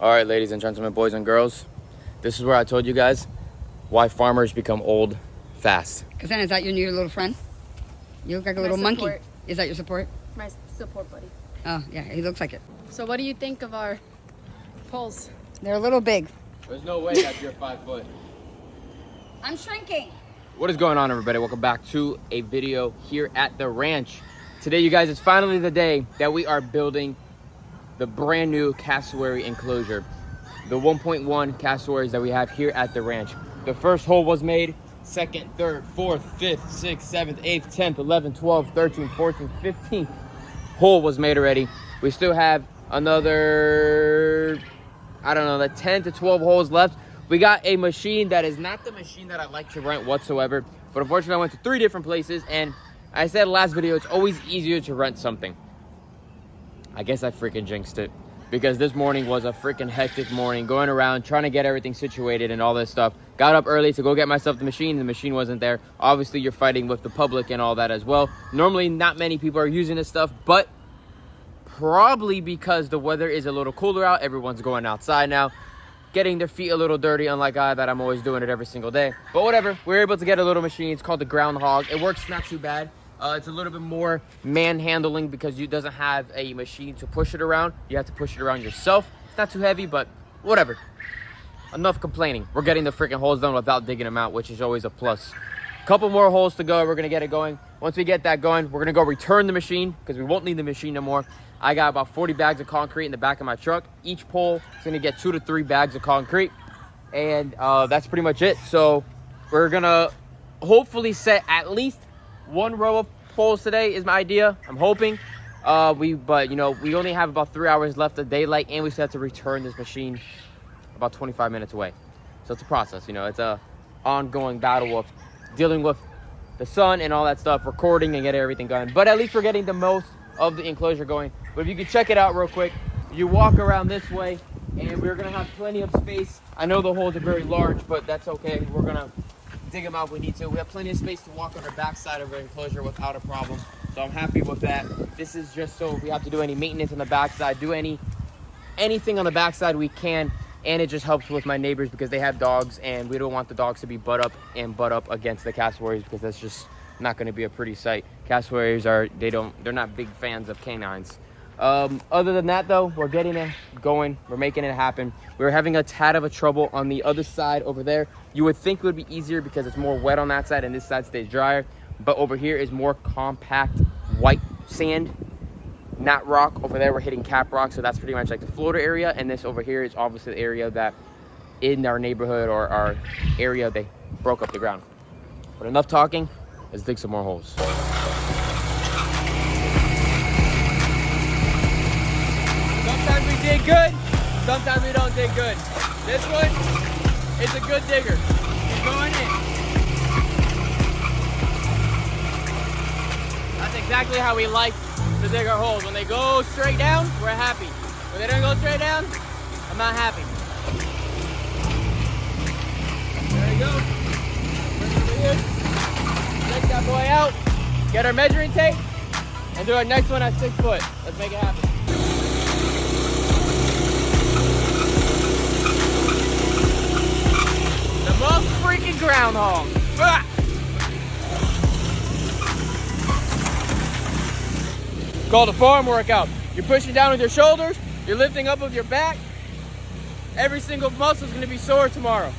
All right, ladies and gentlemen, boys and girls, this is where I told you guys why farmers become old fast. Because then, is that your new little friend? You look like a little monkey. Is that your support? My support buddy. Oh, yeah, he looks like it. So what do you think of our poles? They're a little big. There's no way that you're 5 foot. I'm shrinking. What is going on, everybody? Welcome back to a video here at the ranch. Today, you guys, it's finally the day that we are building the brand new cassowary enclosure. The 1.1 cassowaries that we have here at the ranch. The first hole was made, second, third, fourth, fifth, sixth, seventh, eighth, 10th, 11th, 12th, 13th, 14th, 15th hole was made already. We still have another, I don't know, like 10 to 12 holes left. We got a machine that is not the machine that I like to rent whatsoever, but unfortunately I went to 3 different places, and I said last video, it's always easier to rent something. I guess I freaking jinxed it, because this morning was a freaking hectic morning, going around trying to get everything situated and all this stuff. Got up early to go get myself the machine wasn't there. Obviously you're fighting with the public and all that as well. Normally not many people are using this stuff, but probably because the weather is a little cooler out, everyone's going outside now, getting their feet a little dirty, unlike that I'm always doing it every single day. But whatever, we're able to get a little machine. It's called the Groundhog. It works not too bad. It's a little bit more manhandling because it doesn't have a machine to push it around. You have to push it around yourself. It's not too heavy, but whatever. Enough complaining. We're getting the freaking holes done without digging them out, which is always a plus. Couple more holes to go. We're going to get it going. Once we get that going, we're going to go return the machine because we won't need the machine no more. I got about 40 bags of concrete in the back of my truck. Each pole is going to get 2 to 3 bags of concrete. And that's pretty much it. So we're going to hopefully set at least 1 row of poles today is my idea. I'm hoping. But you know, we only have about 3 hours left of daylight, and we still have to return this machine about 25 minutes away. So it's a process, you know, it's a ongoing battle of dealing with the sun and all that stuff, recording and getting everything going. But at least we're getting the most of the enclosure going. But if you can check it out real quick, you walk around this way, and we're gonna have plenty of space. I know the holes are very large, but that's okay. We're gonna dig them out if we need to. We have plenty of space to walk on the back side of our enclosure without a problem. So I'm happy with that. This is just so if we have to do any maintenance on the backside, do anything on the backside we can. And it just helps with my neighbors because they have dogs, and we don't want the dogs to be butt up against the cassowaries because that's just not going to be a pretty sight. Cassowaries they're not big fans of canines. Other than that though, we're getting it going. We're making it happen. We're having a tad of a trouble on the other side over there. You would think it would be easier because it's more wet on that side and this side stays drier. But over here is more compact white sand, not rock. Over there we're hitting cap rock, so that's pretty much like the floater area. And this over here is obviously the area that in our neighborhood or our area they broke up the ground. But enough talking, let's dig some more holes. Sometimes we dig good, sometimes we don't dig good. This one is a good digger. Keep going in. That's exactly how we like to dig our holes. When they go straight down, we're happy. When they don't go straight down, I'm not happy. There we go. Bring it over here. Take that boy out. Get our measuring tape and do our next one at 6 foot. Let's make it happen. The most freaking groundhog. Ah! Called a farm workout. You're pushing down with your shoulders, you're lifting up with your back. Every single muscle is going to be sore tomorrow.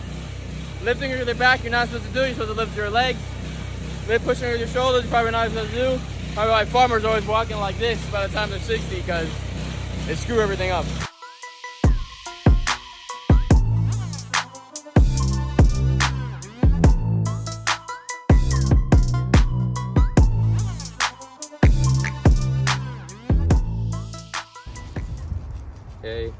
Lifting with your back, you're not supposed to do. You're supposed to lift your legs. Pushing with your shoulders, you're probably not supposed to do. Probably why farmers are always walking like this by the time they're 60 because they screw everything up. Okay.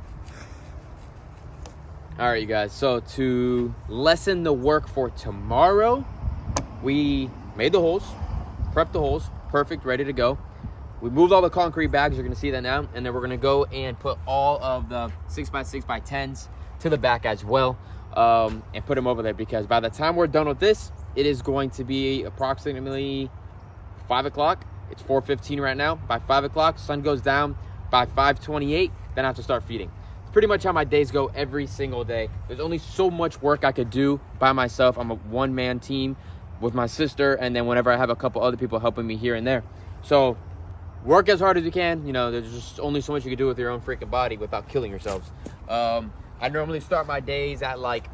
All right, you guys. So to lessen the work for tomorrow, we made the holes, prepped the holes, perfect, ready to go. We moved all the concrete bags, you're gonna see that now, and then we're gonna go and put all of the 6x6x10s to the back as well, and put them over there because by the time we're done with this, it is going to be approximately 5 o'clock. It's 4:15 right now. By 5 o'clock, sun goes down. By 5:28, then I have to start feeding. pretty much how my days go every single day. There's only so much work I could do by myself. I'm a one-man team with my sister, and then whenever I have a couple other people helping me here and there. So work as hard as you can. You know, there's just only so much you can do with your own freaking body without killing yourselves. I normally start my days at like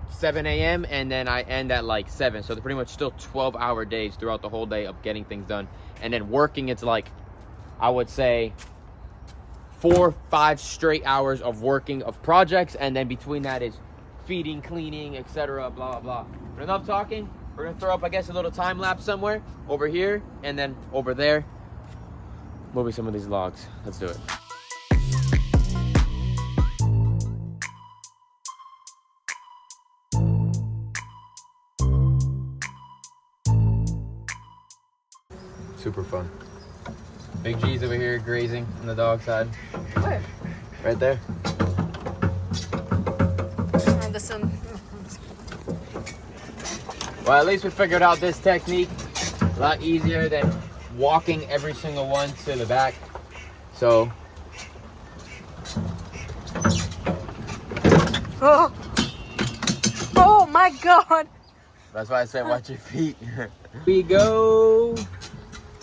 7 a.m. and then I end at like 7. So they're pretty much still 12-hour days throughout the whole day of getting things done. And then working, it's like, I would say 4 or 5 straight hours of working of projects, and then between that is feeding, cleaning, etc. blah blah. But enough talking. We're gonna throw up, I guess, a little time lapse somewhere over here and then over there. Moving some of these logs. Let's do it. Super fun. Big G's over here grazing on the dog side. Where? Right there. This one. Well, at least we figured out this technique. A lot easier than walking every single one to the back. So. Oh my God. That's why I said watch your feet. Here we go.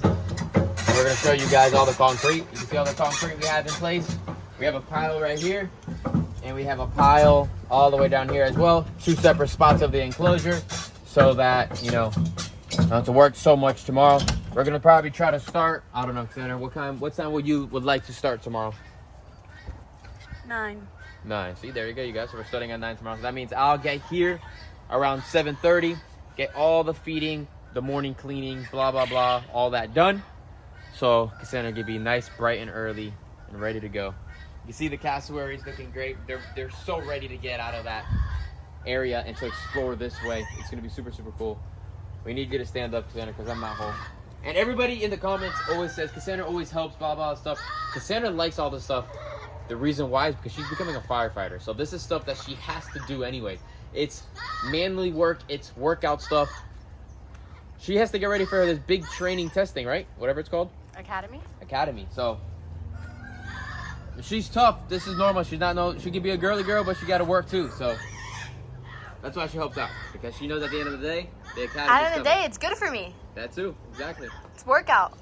We're gonna show you guys all the concrete. You can see all the concrete we have in place. We have a pile right here, and we have a pile all the way down here as well. 2 separate spots of the enclosure, so that, you know, don't have to work so much tomorrow. We're gonna probably try to start, I don't know, Xander, what time would like to start tomorrow? 9. 9. See, there you go, you guys. So we're starting at 9 tomorrow. So that means I'll get here around 7:30, get all the feeding, the morning cleaning, blah blah blah, all that done. So Cassandra can be nice, bright and early and ready to go. You see the cassowary is looking great. They're so ready to get out of that area and to explore this way. It's gonna be super, super cool. We need you to stand up, Cassandra, because I'm not home. And everybody in the comments always says Cassandra always helps, blah blah stuff. Cassandra likes all this stuff. The reason why is because she's becoming a firefighter. So this is stuff that she has to do anyway. It's manly work, it's workout stuff. She has to get ready for this big training testing, right? Whatever it's called. Academy. So she's tough. This is normal. She's not she can be a girly girl, but she got to work too. So that's why she helps out, because she knows at the end of the day, the academy. At the end of the day, it's good for me. That too, exactly. It's workout.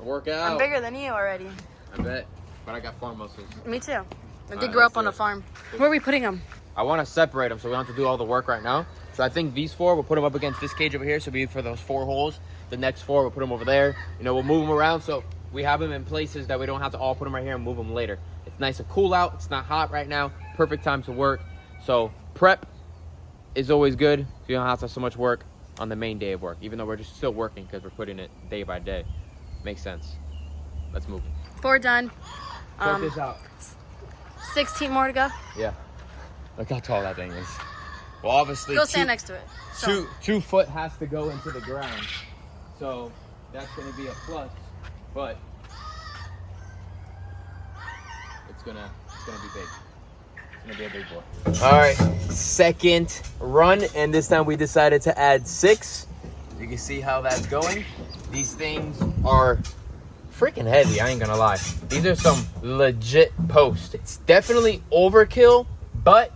Workout. I'm bigger than you already. I bet, but I got farm muscles. Me too. I did grow up on a farm. Where are we putting them? I want to separate them so we don't have to do all the work right now. So I think these 4, we'll put them up against this cage over here. So be for those 4 holes. The next 4, we'll put them over there. You know, we'll move them around so we have them in places that we don't have to all put them right here and move them later. It's nice and cool out. It's not hot right now. Perfect time to work. So prep is always good. So you don't have to have so much work on the main day of work, even though we're just still working because we're putting it day by day. Makes sense. Let's move. 4 done. Check this out. 16 more to go. Yeah. Look how tall that thing is. Well, obviously, Go stand next to it. So. 2 foot has to go into the ground, so that's going to be a plus. But it's gonna be big. It's gonna be a big boy. All right, second run, and this time we decided to add 6. You can see how that's going. These things are freaking heavy. I ain't gonna lie. These are some legit posts. It's definitely overkill, but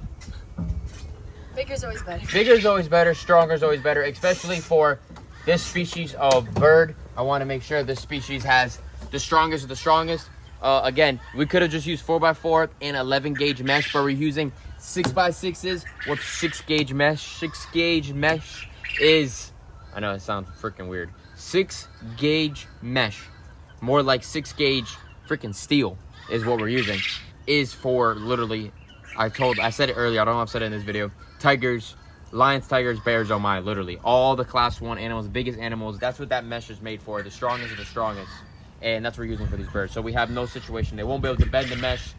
Bigger's always better. bigger is always better, stronger is always better, especially for this species of bird. I want to make sure this species has the strongest of the strongest. Again, we could have just used 4x4 and 11 gauge mesh, but we're using 6x6s with 6 gauge mesh. 6 gauge mesh is, I know it sounds freaking weird, 6 gauge mesh, more like 6 gauge freaking steel is what we're using, is for literally, I said it earlier, I don't know if I've said it in this video, tigers, lions, tigers, bears, oh my, literally all the class 1 animals, the biggest animals. That's what that mesh is made for, the strongest of the strongest, and that's what we're using for these birds. So we have no situation, they won't be able to bend the mesh,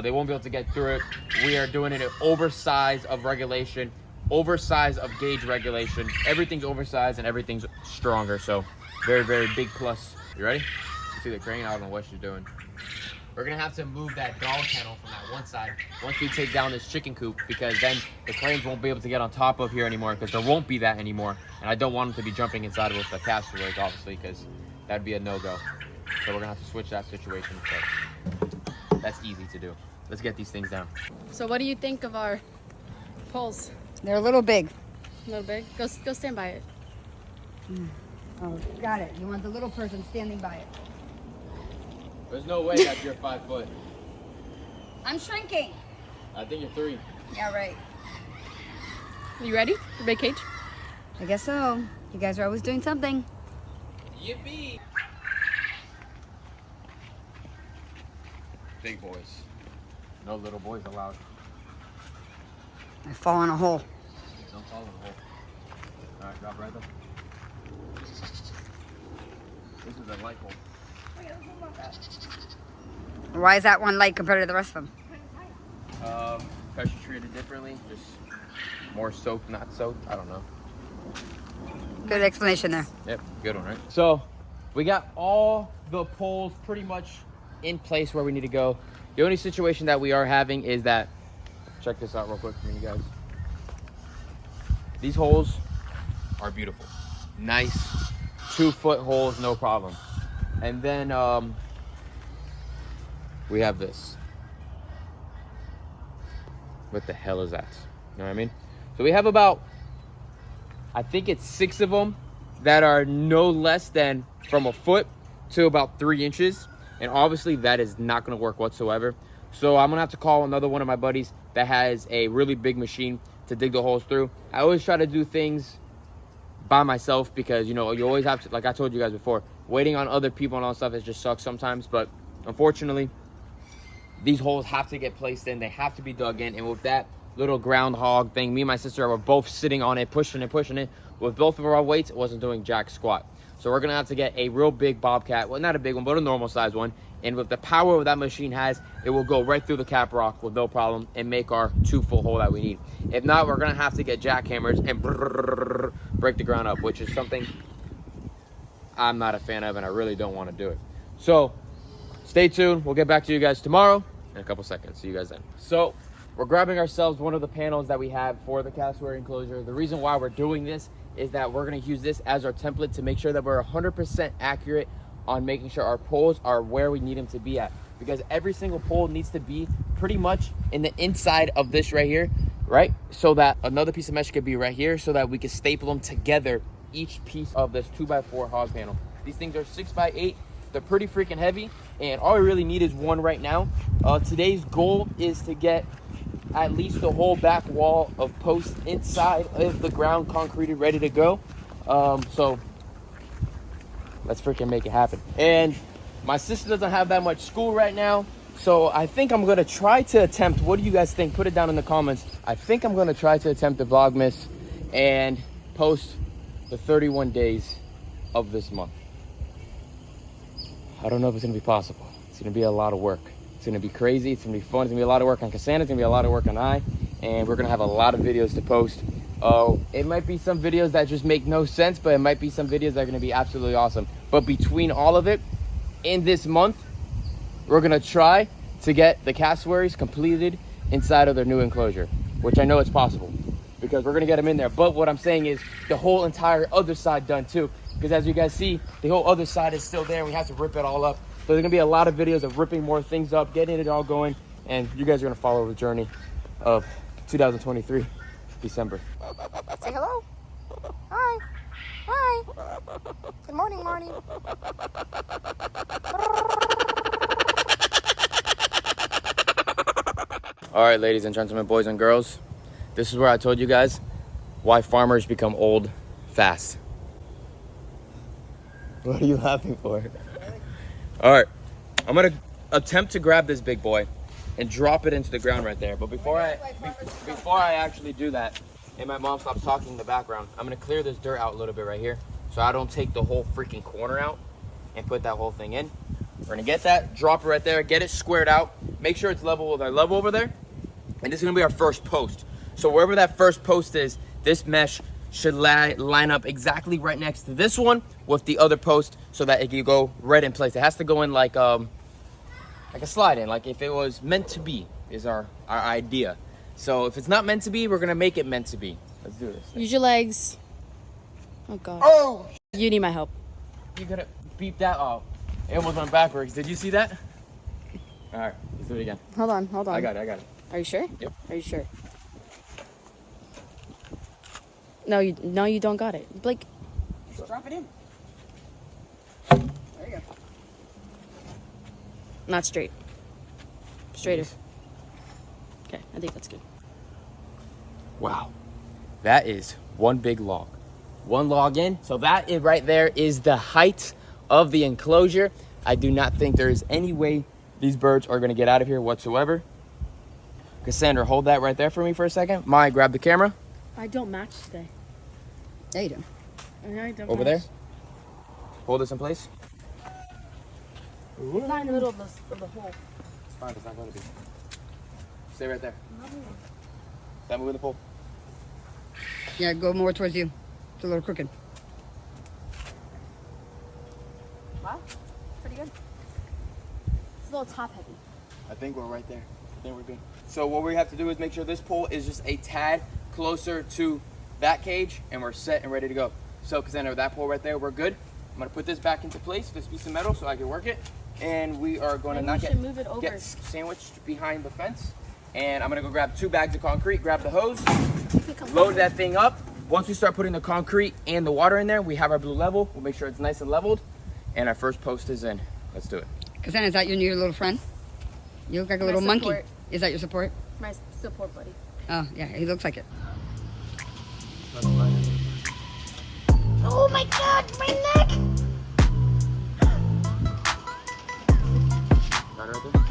they won't be able to get through it. We are doing it in oversize of regulation, oversize of gauge regulation. Everything's oversized and everything's stronger, so very, very big plus. You ready? You see the crane? I don't know what she's doing. We're gonna have to move that dog kennel from that one side once we take down this chicken coop, because then the cranes won't be able to get on top of here anymore, because there won't be that anymore. And I don't want them to be jumping inside with the cassowaries, obviously, because that'd be a no-go. So we're gonna have to switch that situation, but that's easy to do. let's get these things down. So what do you think of our poles? They're a little big. A little big? Go stand by it. Oh, got it. You want the little person standing by it. There's no way that you're 5 foot. I'm shrinking. I think you're 3. Yeah, right. You ready for big cage? I guess so. You guys are always doing something. Yippee! Big boys. No little boys allowed. I fall in a hole. Don't fall in the hole. Alright, drop right there. This is a light hole. Why is that one light compared to the rest of them? Pressure treated differently. Just more soaked, not soaked. I don't know. Good explanation there. Yep, good one, right? So, we got all the poles pretty much in place where we need to go. The only situation that we are having is that, check this out real quick for you guys. These holes are beautiful. Nice 2-foot holes, no problem. And then we have this. What the hell is that? You know what I mean? So we have about, I think it's 6 of them that are no less than from a foot to about 3 inches. And obviously that is not gonna work whatsoever. So I'm gonna have to call another one of my buddies that has a really big machine to dig the holes through. I always try to do things by myself because, you know, you always have to, like I told you guys before, waiting on other people and all that stuff, it just sucks sometimes. But unfortunately, these holes have to get placed in. They have to be dug in. And with that little groundhog thing, me and my sister were both sitting on it, pushing it. With both of our weights, it wasn't doing jack squat. So we're going to have to get a real big bobcat. Well, not a big one, but a normal size one. And with the power that machine has, it will go right through the cap rock with no problem and make our 2-foot hole that we need. If not, we're going to have to get jackhammers and break the ground up, which is something I'm not a fan of, and I really don't want to do it. So stay tuned. We'll get back to you guys tomorrow in a couple seconds. See you guys then. So we're grabbing ourselves one of the panels that we have for the cassowary enclosure. The reason why we're doing this is that we're going to use this as our template to make sure that we're 100% accurate on making sure our poles are where we need them to be at. Because every single pole needs to be pretty much in the inside of this right here, right? So that another piece of mesh could be right here so that we can staple them together, each piece of this 2x4 hog panel. These things are 6x8. They're pretty freaking heavy, and all we really need is one right now. Today's goal is to get at least the whole back wall of posts inside of the ground concreted, ready to go. So let's freaking make it happen. And my sister doesn't have that much school right now, so I think I'm gonna try to attempt, what do you guys think? Put it down in the comments. I think I'm gonna try to attempt the Vlogmas and post the 31 days of this month. I don't know if it's gonna be possible. It's gonna be a lot of work. It's gonna be crazy, it's gonna be fun. It's gonna be a lot of work on Cassandra, it's gonna be a lot of work on I, and we're gonna have a lot of videos to post. It might be some videos that just make no sense, but it might be some videos that are gonna be absolutely awesome. But between all of it, in this month, we're gonna try to get the cassowaries completed inside of their new enclosure, which I know it's possible because we're gonna get them in there. But what I'm saying is the whole entire other side done too, because as you guys see, the whole other side is still there. We have to rip it all up. So there's gonna be a lot of videos of ripping more things up, getting it all going, and you guys are gonna follow the journey of 2023, December. Say hello. Hi. Hi. Good morning, Marty. All right, ladies and gentlemen, boys and girls, this is where I told you guys why farmers become old fast. What are you laughing for? All right, I'm gonna attempt to grab this big boy and drop it into the ground right there. But before I actually do that, and my mom stops talking in the background, I'm gonna clear this dirt out a little bit right here so I don't take the whole freaking corner out and put that whole thing in. We're gonna get that, drop it right there, get it squared out, make sure it's level with our level over there, and this is gonna be our first post. So wherever that first post is, this mesh should line up exactly right next to this one with the other post so that it can go right in place. It has to go in like a slide in, like if it was meant to be is our idea. So if it's not meant to be, we're gonna make it meant to be. Let's do this. Use your legs. Oh God. Oh! You need my help. You gotta beep that off. It almost went backwards. Did you see that? All right, Let's do it again. Hold on, hold on. I got it. Are you sure? Yep. Are you sure? No, you don't got it. Blake, Just drop it in. There you go. not straight. Straighter. Okay, I think that's good. Wow. That is one big log. One log in. So that is right there is the height of the enclosure. I do not think there is any way these birds are going to get out of here whatsoever. Cassandra, hold that right there for me for a second. Mai, grab the camera. I don't match today. Yeah, you do. I don't Over there. Hold this in place. It's not in the middle of the hole. It's fine, it's not going to be. Stay right there. Stop moving the pole. Yeah, go more towards you. It's a little crooked. Wow, pretty good. It's a little top heavy. I think we're right there. I think we're good. So what we have to do is make sure this pole is just a tad closer to that cage, and we're set and ready to go. So Cassandra, that pole right there, we're good. I'm gonna put this back into place, this piece of metal, so I can work it. And we are going to not move it over. get sandwiched behind the fence. And I'm gonna go grab 2 bags of concrete, grab the hose, load that thing up. Once we start putting the concrete and the water in there, we have our blue level. We'll make sure it's nice and leveled. And our first post is in. Let's do it. Cassandra, is that your new little friend? You look like a My little monkey. support. Is that your support? My support buddy. Oh, yeah, he looks like it. Oh my God, my neck! Got it right there?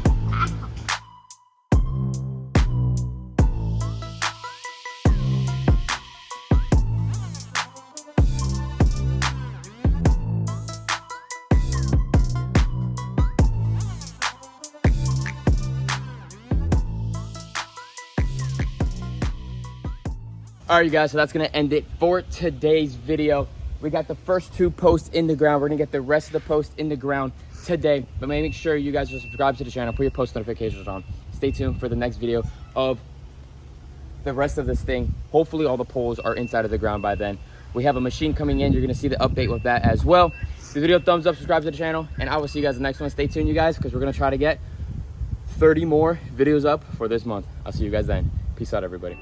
All right, you guys, so that's gonna end it for today's video. We got the first 2 posts in the ground. We're gonna get the rest of the posts in the ground today, but make sure you guys are subscribed to the channel, put your post notifications on. Stay tuned for the next video of the rest of this thing. Hopefully all the poles are inside of the ground by then. We have a machine coming in. You're gonna see the update with that as well. The video, thumbs up, subscribe to the channel, and I will see you guys in the next one. Stay tuned, you guys, because we're gonna try to get 30 more videos up for this month. I'll see you guys then. Peace out, everybody.